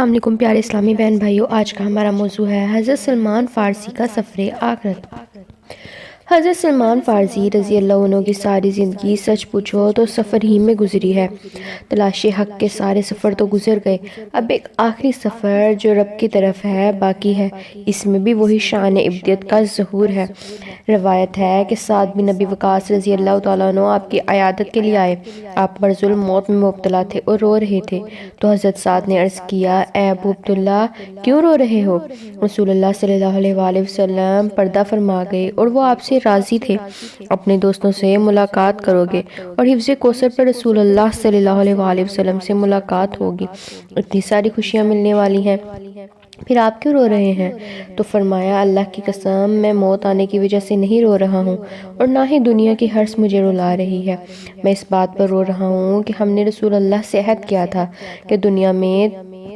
السلام علیکم پیارے اسلامی بہن بھائیوں، آج کا ہمارا موضوع ہے حضرت سلمان فارسی کا سفر آخرت۔ حضرت سلمان فارسی رضی اللہ عنہ کی ساری زندگی سچ پوچھو تو سفر ہی میں گزری ہے۔ تلاش حق کے سارے سفر تو گزر گئے، اب ایک آخری سفر جو رب کی طرف ہے باقی ہے۔ اس میں بھی وہی شان ابدیت کا ظہور ہے۔ روایت ہے کہ سعد بن ابی وقاص رضی اللہ تعالیٰ عنہ آپ کی عیادت کے لیے آئے۔ آپ مرض الموت میں مبتلا تھے اور رو رہے تھے، تو حضرت سعد نے عرض کیا، اے ابو عبداللہ کیوں رو رہے ہو؟ رسول اللہ صلی اللہ علیہ وسلم پردہ فرما گئے اور وہ آپ سے راضی تھے، اپنے دوستوں سے ملاقات کرو گے اور حفظ کوثر پر رسول اللہ صلی اللہ علیہ وسلم سے ملاقات ہوگی، اتنی ساری خوشیاں ملنے والی ہیں، پھر آپ کیوں رو رہے ہیں؟ تو فرمایا، اللہ کی قسم میں موت آنے کی وجہ سے نہیں رو رہا ہوں اور نہ ہی دنیا کی حرص مجھے رلا رہی ہے، میں اس بات پر رو رہا ہوں کہ ہم نے رسول اللہ سے عہد کیا تھا کہ دنیا میں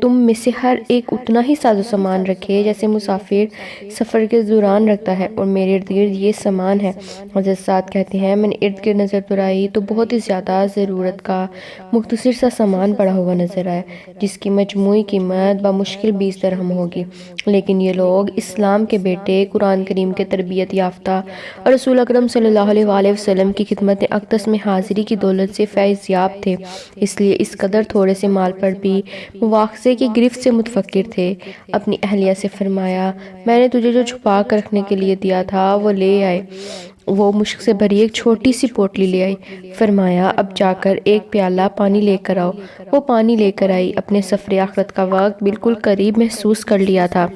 تم میں سے ہر ایک اتنا ہی ساز و سامان رکھے جیسے مسافر سفر کے دوران رکھتا ہے، اور میرے ارد گرد یہ سامان ہے۔ حضرت سعد کہتے ہیں، میں نے ارد گرد نظر دوڑائی تو بہت ہی زیادہ ضرورت کا مختصر سا سامان پڑا ہوا نظر آیا، جس کی مجموعی قیمت بمشکل 20 درہم ہوگی، لیکن یہ لوگ اسلام کے بیٹے، قرآن کریم کے تربیت یافتہ اور رسول اکرم صلی اللہ علیہ وسلم کی خدمت اقدس میں حاضری کی دولت سے فیض یاب تھے، اس لیے اس قدر تھوڑے سے مال پر بھی مواخذے کی گرفت سے متفکر تھے۔ اپنی اہلیہ سے فرمایا، میں نے تجھے جو چھپا کر رکھنے کے لیے دیا تھا وہ لے آئے۔ وہ مشک سے بھری ایک چھوٹی سی پوٹلی لے آئی، فرمایا، اب جا کر ایک پیالہ پانی لے کر آؤ۔ وہ پانی لے کر آئی، اپنے سفر آخرت کا وقت بالکل قریب محسوس کر لیا تھا۔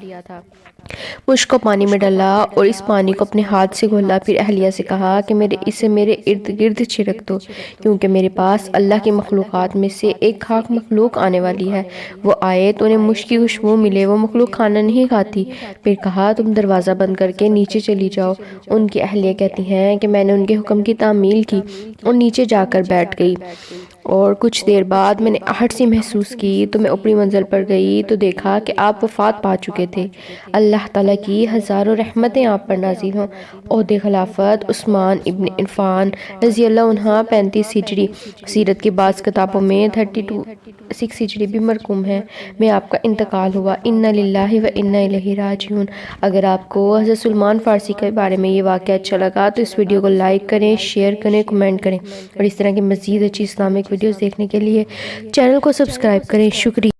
مشک کو پانی میں ڈالا اور اس پانی کو اپنے ہاتھ سے گھولا، پھر اہلیہ سے کہا کہ اسے میرے ارد گرد چھڑک دو، کیونکہ میرے پاس اللہ کی مخلوقات میں سے ایک خاک مخلوق آنے والی ہے، وہ آئے تو انہیں مشک کی خوشبو ملے، وہ مخلوق کھانا نہیں کھاتی۔ پھر کہا، تم دروازہ بند کر کے نیچے چلی جاؤ۔ ان کی اہلیہ کہتی ہیں کہ میں نے ان کے حکم کی تعمیل کی اور نیچے جا کر بیٹھ گئی، اور کچھ دیر بعد میں نے آہٹ سی محسوس کی تو میں اوپری منزل پر گئی تو دیکھا کہ آپ وفات پا چکے تھے۔ اللہ تعالیٰ کی ہزاروں رحمتیں آپ پر نازل ہوں۔ عہد خلافت عثمان ابن عفان رضی اللہ عنہ 35 ہجری، سیرت کی بعض کتابوں میں 36 ہجری بھی مرقوم ہے، میں آپ کا انتقال ہوا۔ انا للہ و انا الیہ راجعون۔ اگر آپ کو حضرت سلمان فارسی کے بارے میں یہ واقعہ اچھا لگا تو اس ویڈیو کو لائک کریں، شیئر کریں، کمنٹ کریں، اور اس طرح کی مزید اچھی اسلامک ویڈیوز دیکھنے کے لیے چینل کو سبسکرائب کریں۔ شکریہ۔